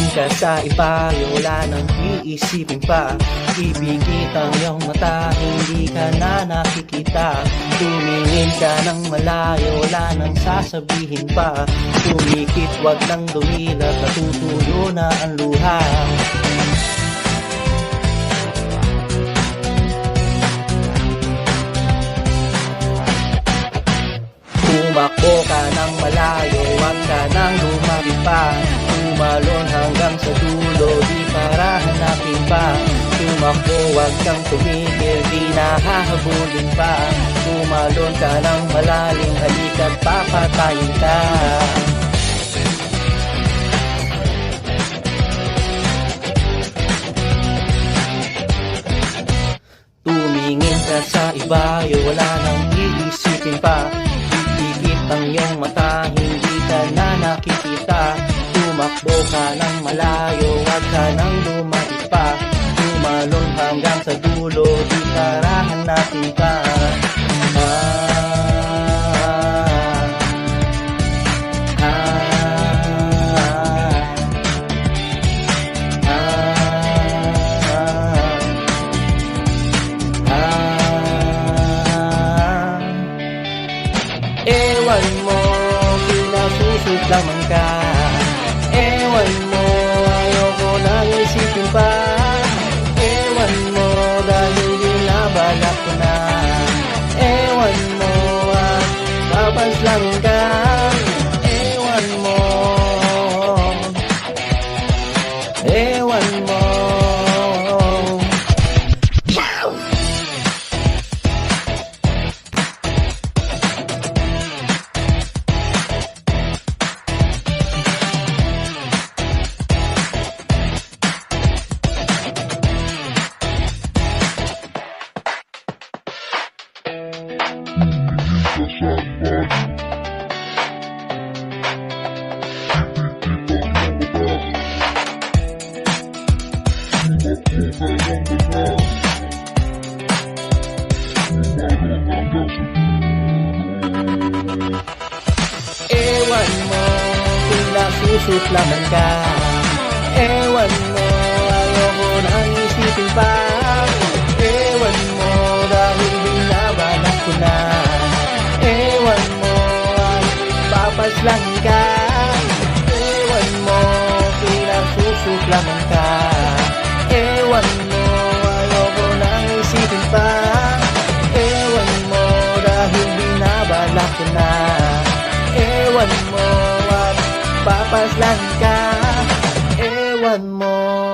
Tumingin ka sa iba, wala nang iisipin pa. Ipikit ang iyong mata, hindi ka na nakikita. Tumingin ka ng malayo, wala nang sasabihin pa. Tumikit, wag nang dumilat, natutuyo na ang luha. Tumakbo ka ng malayo, wag ka nang lumapit pa. Tumalon hanggang sa dulo, di para hanapin pa. Tumakbo, wag kang tumigil, di nahahabulin pa. Tumalon ka ng malalim, halika't papatayin ka. Tumingin ka sa iba, wala nang iisipin pa. Ipikit ang iyong mata, hindi ka na nakikita. Tumakbo ka ng malayo, wag ka nang lumapit pa. Tumalon hanggang sa dulo, di para hanapin ka. Ewan mo, pinasusuklaman ka. Ewan mo, ayoko nang isipin pa. Ewan mo, dahil binabalak ko na. Ewan mo, at papaslangin ka. Ewan mo, ewan mo. Ewan mo, pinasusuklaman ka. Ewan mo, ayoko nang isipin pa. Ewan mo, dahil binabalak ko na. Ewan mo, ay papaslangin ka. Ewan mo, pinasusuklaman ka. Ewan mo, ayoko nang isipin pa. Ewan mo, dahil binabalak ko na. Ewan mo, at papaslangin ka. Ewan mo.